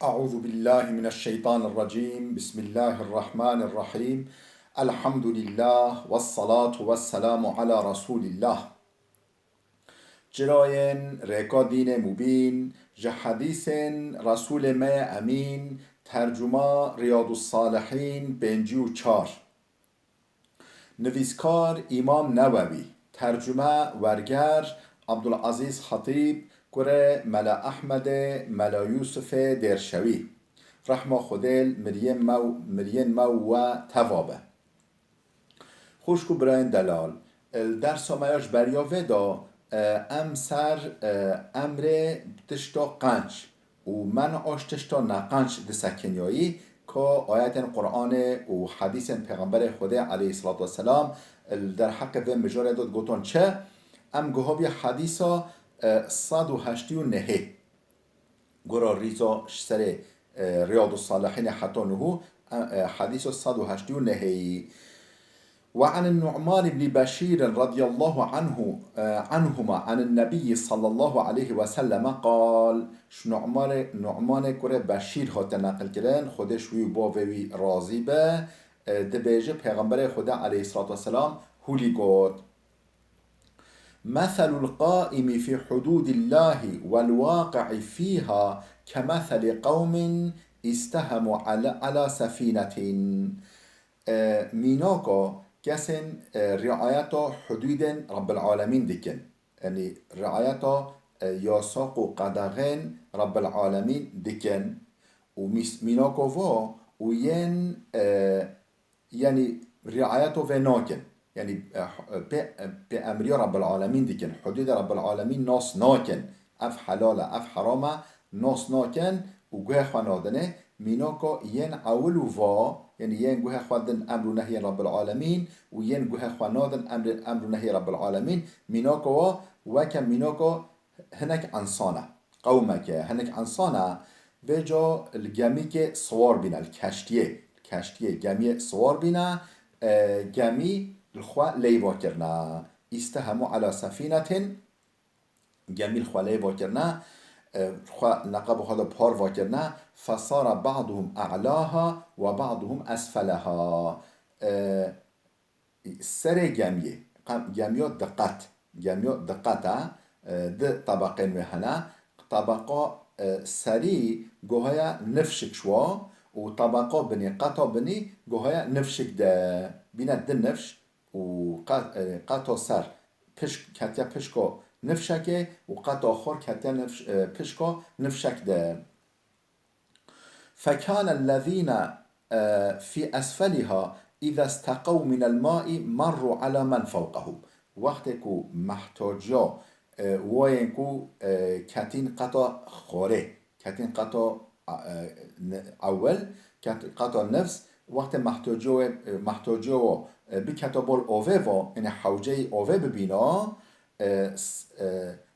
أعوذ بالله من الشيطان الرجيم بسم الله الرحمن الرحيم الحمد لله والصلاة والسلام على رسول الله جراين ريكا دين مبين جحديث رسول ما أمين ترجمة رياض الصالحين بنجيو چار نویسکار امام نووی ترجمه ورگر عبدالعزیز خطیب کره ملا احمد ملا یوسف درشوی رحمه خودل مرین مو و توابه خوشکو براین دلال درس مایاش بریا ودا ام سر امر تشتا قنچ و من آش تشتا نقنچ دسکنیایی که آیت قرآن و حدیث پیغمبر خدا علیه الصلاة والسلام در حق و مجاره داد گوتون چه ام گوهابی حدیثا 189 گرا ریزا سر رياض الصالحين حتى نهو حديث 189 وعن النعمان بن بشير رضي الله عنهما عن النبي صلى الله عليه وسلم قال نعمان كره بشير هات نقل كرن خودش وی باوی راضی به دبیجه پیغمبر خدا علیه الصلاة والسلام هولی گفت مثل القائم في حدود الله والواقع فيها كمثل قوم استهموا على سفينة ميناكا كسن رعاية حدود رب العالمين دكن يعني رعاية ياساق قدغن رب العالمين دكن وميناكا فا وين يعني رعاية فناكن يعني بأمر رب العالمين دكن حدود رب العالمين ناس ناكن اف حلال اف حرام ناس ناكن وجه خنادنه ميناكا ين اولو فا يعني ين جه خدن امر نهي رب العالمين وين جه خنادن امر نهي رب العالمين ميناكا وكم ميناكا هناك انسانه قومك هناك انسانه بجا الجميع سوار بنا الكشتيه جميع سوار بنا جميع الخوا ليبا كرنا استهموا على سفينة جميع الخوا ليبا كرنا خوا نقب هذا بار واكرنا فصار بعضهم أعلاها وبعضهم أسفلها سر جميع دقت ده طبقين وهنا طبقة سري جوهيا نفشك شوا وطبقة بني قطع بني جوهيا نفشك ده بينا النفش وقطع سر كاتيا بشكو نفشكه وقطع آخر كاتيا بشكو نفشك ده فكان الذين في أسفلها إذا استقوا من الماء مروا على من فوقهم وقتكو محتاجا وينكو كاتين قطع خوره كاتين قطع اول قطع نفس وقت محتاجو بكتاب الاوه این حوجه اوه ببینا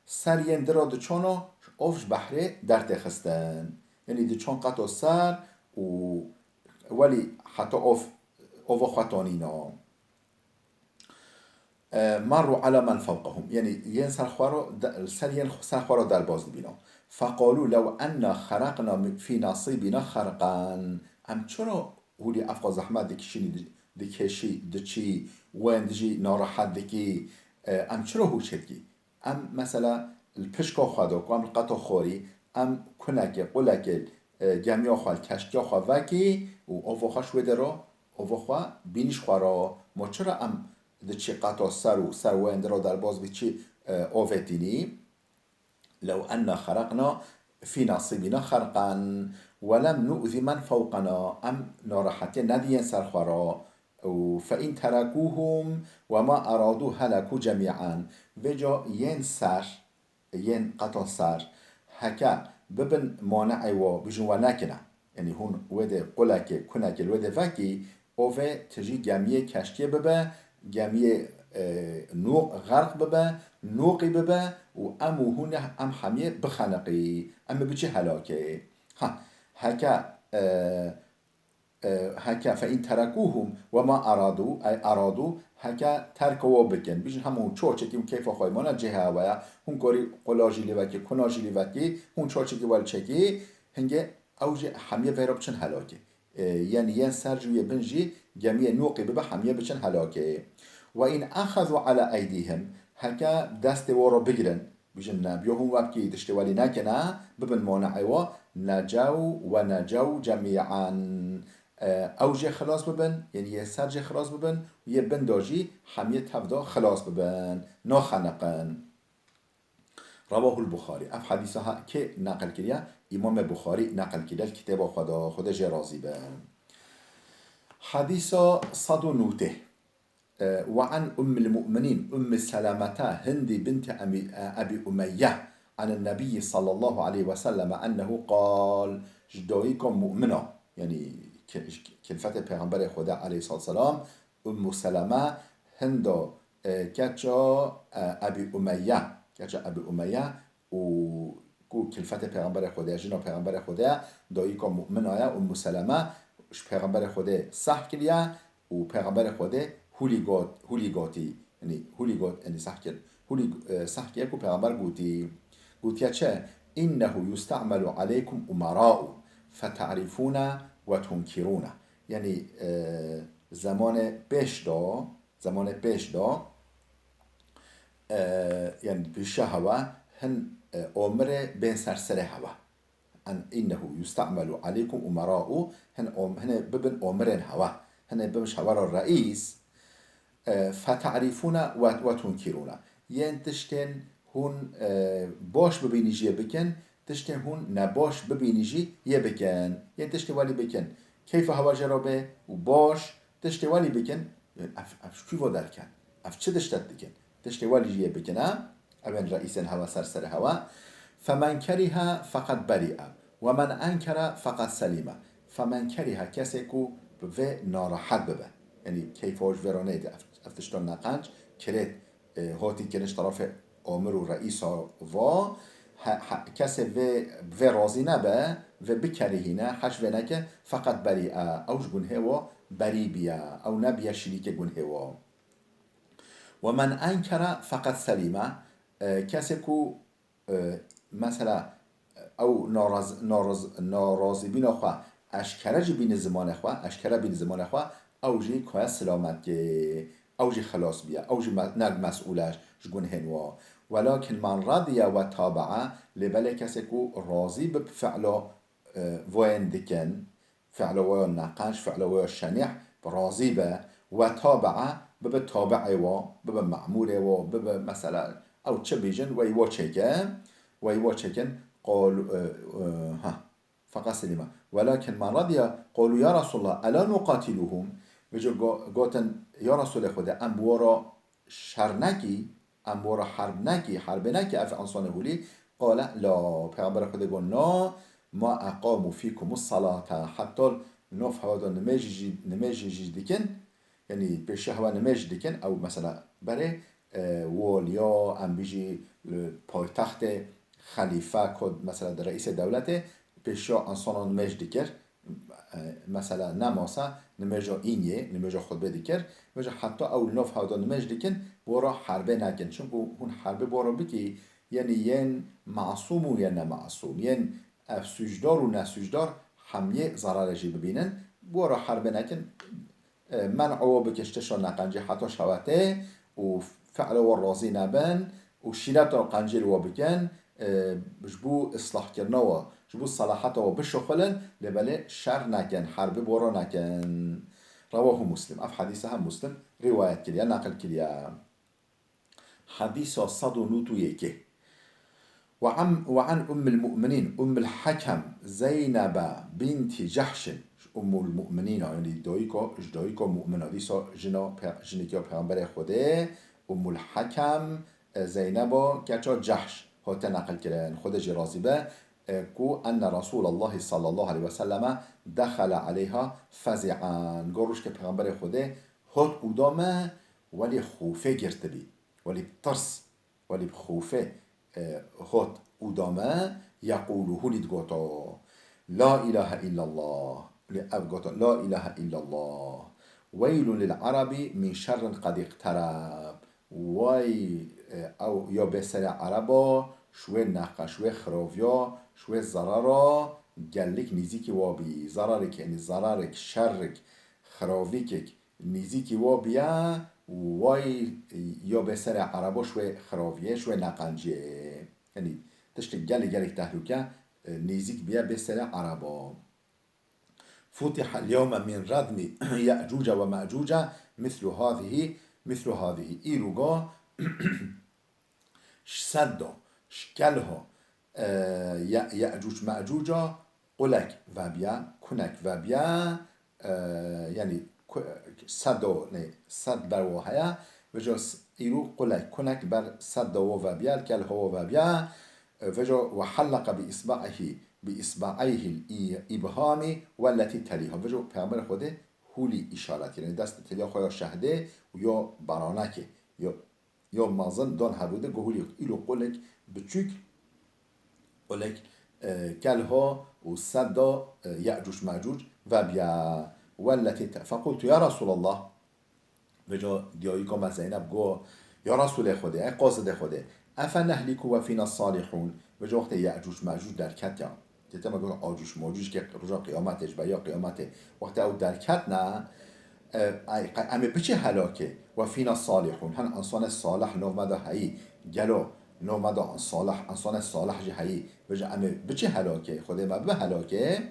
سرین درا دچانو اوش بحره در تخستن یعنی دچان قطع سر ولی حتی اوه خطانینا مروا على من فوقهم يعني ين سرخوارو در باز بينا فقالوا لو أن خرقنا في نصيبنا خرقا ام چرا هولي افقا زحمت دكشي دچي وين دجي ناراحت دكي ام چرا هو شدكي ام مثلا البشكا خدا ام القطع خوري ام كنك قلك جميع خوال كشكا خواكي و اوفا شويده رو اوفا بينش خوارا ما چرا ام ده چی قطع سر و اندرا در باز به چی آفتینی لو أن خرقنا في نصيبنا خرقا ولم نؤذي من فوقنا ام ناراحتي ندين سرخورا فإن تركوهم وما أرادوا هلكوا جميعا وجا ين قطع سر هكا ببن مانع و بجوا نكنا يعني هون وده قلك كنك الوده فكي اوه تجي جميع كشتيه ببه جميع نوق غرق ببه نوقي ببه و امو هون ام حميه بخنقي ام بچه هلاكه هكا فإن تركوهم وما أرادوا هكا تركوا بكن بيجن همون چوچكي كيف خايمانا جهه ويا هون كوري قلاجي لوكي كناجي لوكي هون چوچكي والچكي هنگه اوج حمیه ویرا بچن هلاکه یعنی ین سرجوی بنجی جميع نوقي ببا حمیه بچن هلاکه و این اخذوا على ایدیهم هکا دست ورا بگیرن بيجن بيوهم وابكي تشتوالي ناكنا ببن مونعوا نجوا ونجوا جميعا اوجه خلاص ببن يعني يسرجه خلاص ببن ويبن داجي حمية تفدا خلاص ببن ناخنقن. رواه البخاري اف حديثها كي نقل كريا امام بخاري نقل كريا الكتاب خدا جرازي بن. حديث صدو نوته وعن أم المؤمنين أم سلامة هند بنت أبي أمية عن النبي صلى الله عليه وسلم أنه قال جدويكم مؤمنة يعني كلفة پیغمبر خدا عليه الصلاة والسلام أم سلامة هند كاتشا أبي أمية و كلفة پیغمبر خدا جنا پیغمبر خدا داییکم مؤمنه أم سلامة پیغمبر خدا صح کلیا و پیغمبر خدا هولیگاتی یعنی صح کرد که پیغمبر گوتی چه انه یستعمل علیکم امراء فتعرفون و تنکرون یعنی زمان پیش دا یعنی پیش هوا هن امر بین سرسر هوا انه یستعمل علیکم امراء هن ببن امرن هوا هن بمش هوا الرئيس فتعرفون وتنكرون ين تشتن هون باش ببينيجي بكن تشتن هون نباش ببينيجي يبكن ين تشتن والي بكن كيف هوا جرابه وباش تشتن والي بكن اف كيف دركن اف چه دشتت بكن تشتن والي يبكن ابن رئيس هوا سرسر هوا فمن كره فقد برئ ومن انكر فقد سلم فمن كره كسكو و ناراحت ببه یعنی کیفاش ورانه ده افتشتان نقنج کرد هاتی کنش طرف آمر و رئیس و کسی و رازی نبه و بکرهینه حش و نکه فقط بریئه اوش گنه و بری بیا او نبیه شریک گنه و من انکر فقط سلیمه کسی کو مثلا او نارازی بین خواه اشکره بین زمان خواه اوجی که سلامت که اوجی خلاص بیا اوجی نگ مسئولش جگون هنوا ولكن من رضي وتابع لبلا کسی که راضی بفعل وين دکن فعل وين نقاش فعل وين شنيع راضی به وتابع بتابع و بمعمول و مثلا او چه بیجن ويوا چکن قال ها فقط سلمة ولكن من رضي قالوا يا رسول الله ألا نقاتلهم بجو قاتن يا رسول خدا أمورا شرنكي أمورا حربنكي أف أنصانه لي قال لا پیغمبر خدا قال ما أقاموا فيكم الصلاة حتى نوف هذا نماجي ديكن يعني بشهوة نماجي ديكن أو مثلا بري واليا أم بيجي پایتخت خلیفه کد مثلا رئیس دولته پیشا انسان نماج دیگر مثلا نماسا نماجا اینیه نماجا خطبه دیگر نماجا حتی اول نوف هادا نماج دیکن بورا حربه نکن چون هون حربه بورا بکی یعنی ین معصوم و ین نمعصوم ین سجدار و نسجدار همیه ضررشی ببینن بورا حربه نکن منعوا بکشتشان نقنجه حتی شوته و فعل و رازی نبن و شیرت و قنجل و بکن جبو اصلاح کرنوا جبو صلاحات و بشخلن لبله شر نکن حرب بورا نکن. رواه مسلم اف حديثها مسلم رواية كليا نقل كليا. حديث صد نوتو يكي وعن أم المؤمنين أم الحكم زينب بنت جحش أم المؤمنين يعني دايكو مؤمنة ديسا جنكيا پیغمبر خوده أم الحكم زينب كاتشا جحش هاته نقل كرن خود جرازي به كو أن رسول الله صلى الله عليه وسلم دخل عليها فزعا قروش كبيغمبر خوده هات قدامه ولي خوفه گرتبي ولي بترس ولي بخوفه هات قدامه يقول هولي دقوتا لا إله إلا الله لا إله إلا الله ويل للعرب من شر قد اقترب وای او یا به سر عربا شوه نقه شوه خراویا شوه ضررا گلک نیزیکی وابی ضررک یعنی ضررک شرک خراویکک نیزیکی وابیا وای یا به سر عرباش و خراویش و نقنجه یعنی تشت گلک تهلوکه نیزیک بیا به سر عربا فتح اليوم من ردم يأجوج ومأجوج مثل هذه إيروغا سد شكلها يأجوج مأجوجا قلك وبيا كنك وبيا يعني صد بر وهايا وجا إيرو قلك كنك بر صد وبيا الكل هو وبيا وجا وحلق بإصبعيه الإبهام والتي تليها وجا پیغمبر خوده هولی اشارت یعنی دست تلیا خواه شهده و یا برانکه یا مازن دان هبوده گهولی ایلو قلک بچوک قلک کلها و صدا یعجوج معجوج و بیا والتي فقلت یا رسول الله وجا دیایی که زینب گو یا رسول خوده ای قاصد خوده افنهلك و فینا الصالحون وجا وقت یعجوج معجوج در کت دیتا ما گفتم آجوش ماجوش که رجا قیامتش و یا قیامت وقت او درکت نه امه بچه هلاکه و فینا صالحون هن انسان صالح نومده هایی گلو نومده انسان صالح جه هایی بجه امه بچه هلاکه خوده ما به هلاکه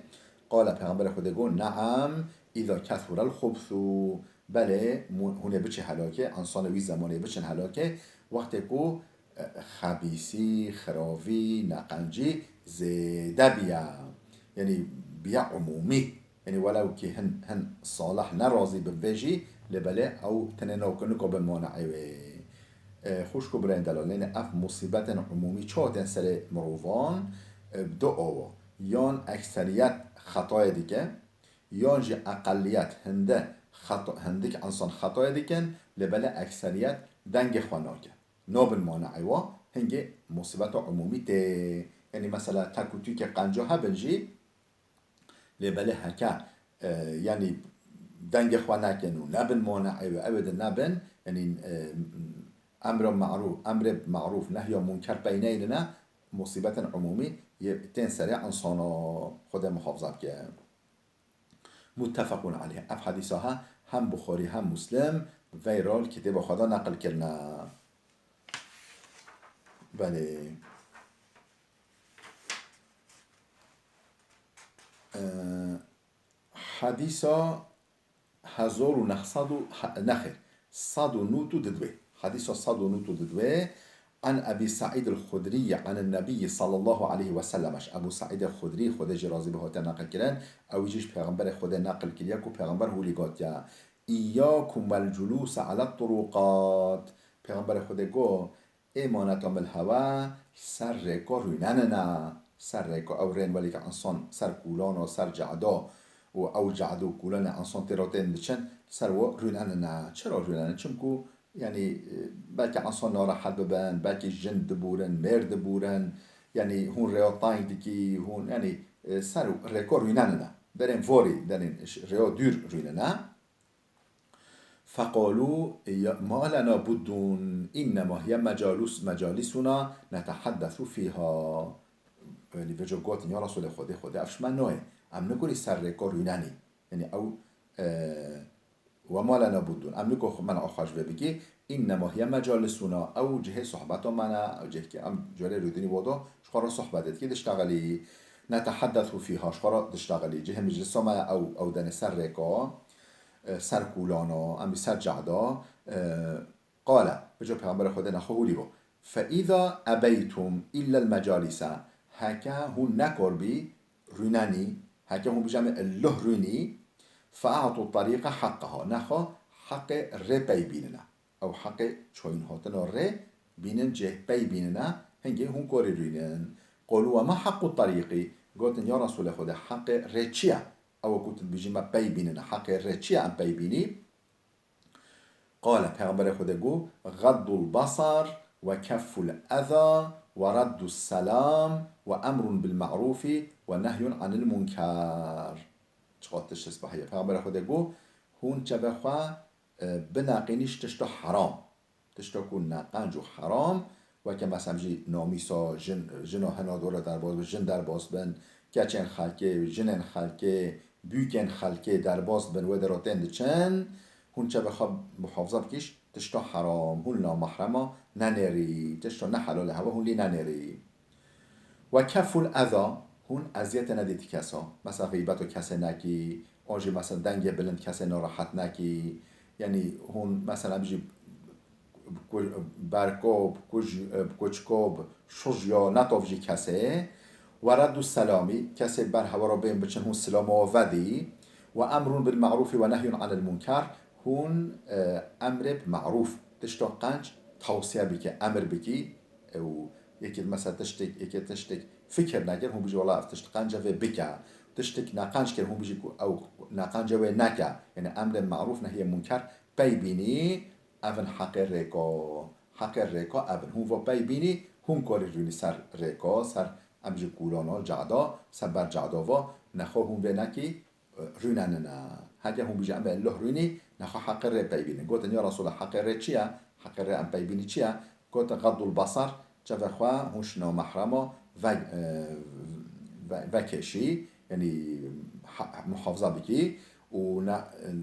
قال پیغمبر خوده گو نعم اذا کثر الخبث بله هونه بچه هلاکه انسان وی زمانه بچه هلاکه وقتی که خبیسی خراوی نقنجی زیده بیا یعنی بیا عمومی یعنی ولو که هن صالح نرازی ببیجی لبله او تنینو کنکو بمانعی خوش کو برین دلالین اف مصیبت عمومی چهاتن سر مروفان دو او یان اکثریت خطای دیگه یان جی اقلیت هندک انسان خطای دیگن لبله اکثریت دنگ خواناکه نابل مانعی و هنگه مصیبت عمومی ده یعنی مثلا تکوتی که قنجا ها بنجی لبله هکا یعنی دنگ خواناکن و نبن مانعی و ابد نبن یعنی امر معروف نهی منکر بینه لنا مصیبت عمومی تین سریع انسانا خود محافظت که متفقون علیه اف حدیثا ها هم بخاری هم مسلم ویرال کتاب خدا نقل کرنا بله حدیثا 1900 حديث صاد ونوتو ددوي عن أبي سعيد الخدري عن النبي صلى الله عليه وسلم أبو سعيد الخدري خدا جرازي بهاته نقل كرن أو يجيش پیغمبر خدا نقل كريكو پیغمبر هو لقات يا إياكم والجلوس على الطرقات پیغمبر خدا گو إيمانة من الهوا سر ريكو ريناننا سر ريكو أو رين وليك انسان سر كولانا سر جعدا و او جعدو کولان انسان تراتين بچن سر و ريناننا چرا ريناننا چمكو يعني بلکه انسان ناراحت ببن بلکه جن دبورن مرد دبورن يعني هون رياضاين ديكي هون يعني سر ريكور روينانا درين فوري درين رياض دور روينانا فقالوا ما لنا بدون إنما هي مجالسنا نتحدث فيها يعني وجو قوت يا رسول خدا افش من نوه ام نقولي سر ريكور رويناني يعني او وما لنا بدون ام نكو من آخرش بگی انما هي مجالسنا او جه صحبت من او جه که ام جوره رودنی بودا شخارا صحبتت که دشتغلی نتحدث فيها شخارا دشتغلی جه مجلس ما او دن سر رکا سر کولانا ام سر جعدا قال بجو پیغمبر خدا نخولی با فاذا ابيتم الا المجالس هكا هون نکر بی رونانی هكا هون بجمع الله رونی فاعطوا الطريق حقها نخا حق ر بي بيننا او حق چوين هاتنا ر بينن جه بي بيننا هنگه هون كوري رينن قالوا وما حق الطريق قلتن يا رسول خدا حق ر چيا او قلت بيجيما بي بيننا حق ر چيا ام بي بيني قال پیغمبر خدا گو غض البصر وكف الاذى ورد السلام وامر بالمعروف ونهي عن المنكر چقاتش تسبحیه پیغمبر خدا گو هون چه بخوا بناقینیش تشتا حرام تشتا کن نقنج و حرام و که مثلا جی نامیسا جن هنا دوره در باز جن در باز بن کچن خلکه جنن خلکه بیکن خلکه در باز بن و دراتند چن هون چه بخواب محافظه بکش تشتا حرام هون نامحرمه ننری تشتا نه حلال هوا هون لی ننری و کف الاذا هون اذیت ندید کسا مثلا غیبت و کس نکی آجی مثلا دنگ بلند کس ناراحت نکی یعنی هون مثلا بجی برکوب کچکوب شجیا نتافجی کسه و رد السلامی کسی بر هوا را بین بچن هون سلام و ودی و امر بالمعروف و نهی عن المنکر هون امر بمعروف تشتا قنج توصیه بکی امر بکی و یکی مثلا تشتک فکر نکر هون بيجي والله تشت قنجة في بكا تشتك ناقنج كر هون بيجي أو ناقنجة في نكا يعني أمر معروف نهي منكر بيبيني أفن حق الريكا أفن هون بيبيني هون كوري روني سر ريكا سر أمجي كولانا الجعدا سر بر جعدا و نخو هون بنكي روناننا هجا هون بيجي أمر الله روني نخو حق الري بيبيني قلت يا رسول حق الري چيا حق الري أم بيبيني چيا قلت غض البصر جفخوا هوش نامحرمه و کشی یعنی محافظه بکی و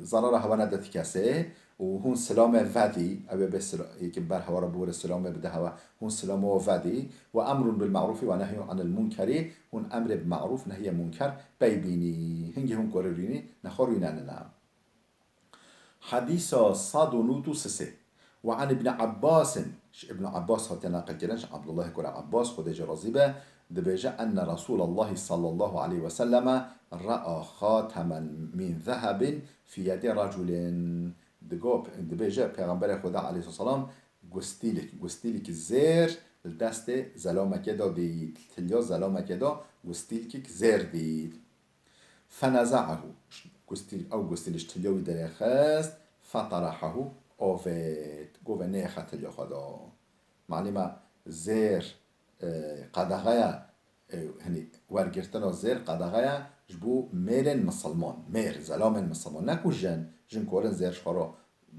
ضرر هوا نداد کسه و هون سلام ودی او به یکی بر هوا را بور سلام بده هوا هون سلام و ودی و امر بالمعروف و نهی عن المنکر هون امر بالمعروف نهی منکر بینی هنگی هون کورینی نخوری نه حديث صاد نوتو سسي وعن ابن عباس ابن عباس هاتنا قلتناش عبد الله كل عباس خديج رازبة دبيجة أن رسول الله صلى الله عليه وسلم رأى خاتما من ذهب في يد رجل دبيجة پیغمبر خدا عليه الصلاة والسلام گستیلک زیر دست زلامه دا دید تلیا زلامه دا گستیلک زیر دید فنزعه گستیلش تلیوی در خست فطرحه آفت گوه نیخه تلیا خدا معلومه زیر قدغه هنی ورگرتنا زیر قدغه جبو میرن مسلمان میر زلامن مسلمان نکو جن کورن زیر شخارا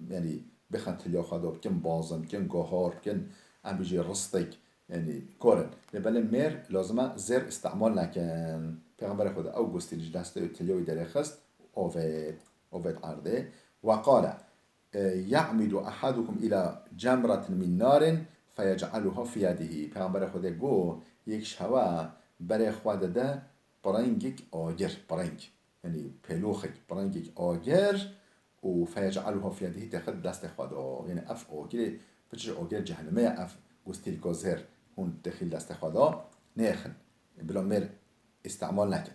یعنی بخن تلیا خدا بکن بازم بکن گوهار بکن ام بيجي رصتك يعني كورن لبلا مير لازم زر استعمال نكن پیغمبر خدا او گستیلش دست تلیوی در خست اوفت عرضه وقال يعمد احدكم الى جمرة من نار فيجعلها في يده پیغمبر خدا گو یک شوا برای خدا ده برنگک آگر برنگ يعني پلوخک برنگک آگر و فيجعلها في يده تاخد دست خدا يعني اف آگر بچش آگر جهنمه اف گستیل گازر هون دخیل دست خدا نیخن بلا میر استعمال نکن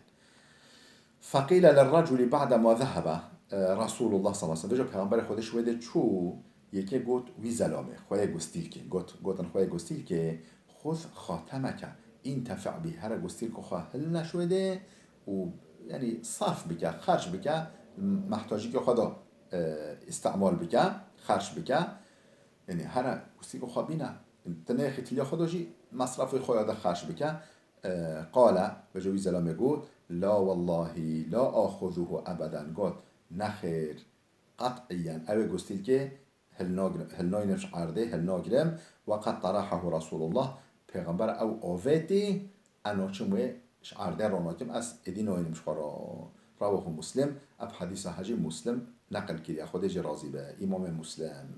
فقیل للرجل بعد ما ذهب رسول الله صلی الله علیه و سلم پیغمبر خودش ویده چو یکی گوت وی زلامه خواه گستیل که گوتن خواه گستیل که خود خاتمه که این تفع بی هر گستیل که خواه هل نشویده و یعنی صرف بکه خرج بکه محتاجی که خدا استعمال بکه خرج بکه يعني هر كسيكو خابينا تناخي تليا خدوجي مصرف خويا ده خاش بك قال بجوي زلام يقول لا والله لا آخذه أبدا قال نخير قطعيا أو قستيل كي هل ناينمش عرضه هل ناقرم وقد طرحه رسول الله پیغمبر او آويتي أنو چموه عرضه روناكم أس إدي ناينمش خورا رواه مسلم أب حديث حجي مسلم نقل كريا خودج رازي به إمام مسلم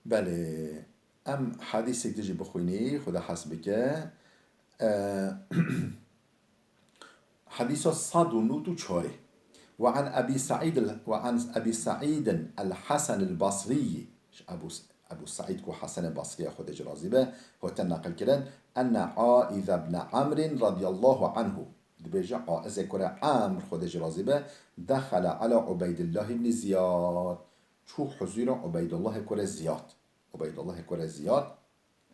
بله ام حديثك تجي بخويني خدا حسبك حديث صاد نوتو چاره وعن ابي سعيد الحسن البصري ابو سعيد كو حسن البصري خدا جرازي به هو تنقل كده ان عائذ بن عمرو رضي الله عنه دبيجا عائذ كره عمرو خدا جرازي به دخل على عبيد الله بن زياد شو حضور عبيد الله كره زياد عبيد الله كره زياد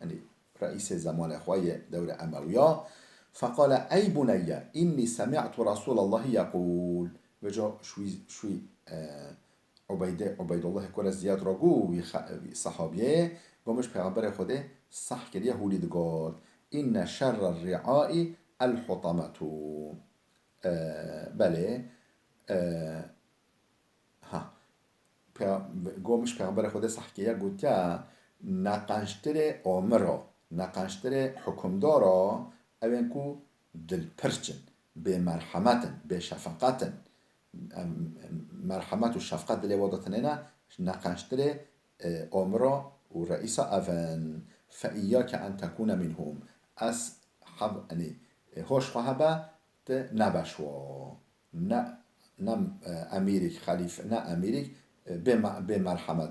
يعني رئيس زمان اخوي دولة أموية فقال أي بني إني سمعت رسول الله يقول وجا شوي عبيد الله كره زياد راجو صحابيه قامش پیغمبر خدا صح كده هوليد قال إن شر الرعاء الحطمة بله ها گومش پیغمبر خدا صح که گفت که نقنشتر آمرا نقنشتر حکمدارا اوین کو دل پرچن به مرحمتن به شفقتن مرحمت و شفقت دل وادتنینا نقشتر امرا و رئیس اوان فإياك أن تكون منهم از يعني هوش خواهبه ده نبشوا نه امیریک خلیفه نه امیریک به مرحمت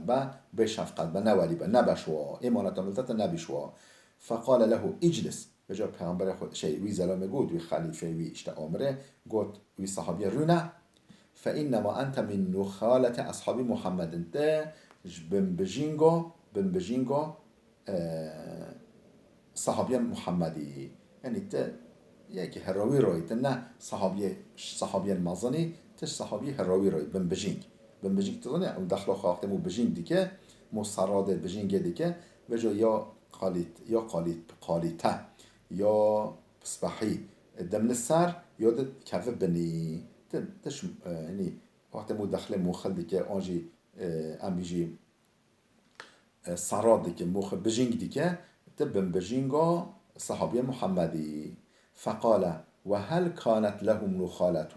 به شفقت نولی نبشوا امانت ملتت نبشوا فقال له اجلس به جا پیغمبر خود وی زلامه گود وی خلیفه وی اشت آمره گود وی صحابی رونه فإنما أنت من نخالة أصحاب محمد انت بن بجینگو صحابی محمدی یعنی ته یکی هراوی روید نه صحابی مازنی تش صحابی هراوی روید بن بجینگ تزنی اون داخل خواهد مو بجینگ دیگه مو سراد بجینگ دیگه و جو یا قالیته یا صباحی دم السر یا کف بنی تش یعنی وقت مو داخل مو خل دیگه آنجی ام بیجی سراد دیگه مو بجینگ دیگه تبن بجینگو صحابي محمدي فقال وهل كانت لهم نخالة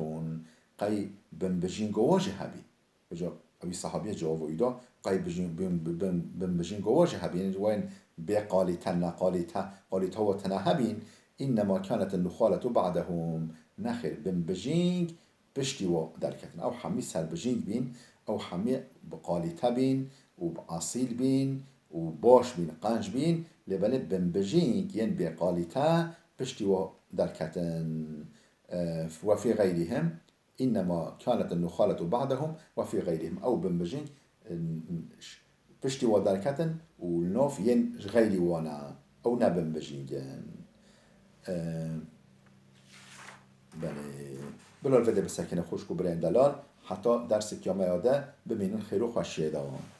قي بن بجینگو واجه بي بجا أبي صحابي جواب ويدا قي بن بجینگو واجه بي يعني وين قالتا وتنهبين إنما كانت النخالة بعدهم نخر بن بجینگ بشتي و دركتن أو حمي سر بجینگ بين أو حمي بقالتا بين وبأصيل بين وباش بين قنج بين لبنه بن بجینگ ين بقالتا بشتي و دركتن وفي غيرهم إنما كانت النخالة بعدهم وفي غيرهم أو بن بجینگ بشتي و دركتن والنوف ين غيري وانا أو نبن بجینگن بله بلال وده بسكنه خوشكو برين دلال حتى درس كياما ياده بمينن خيرو خوشيه داوان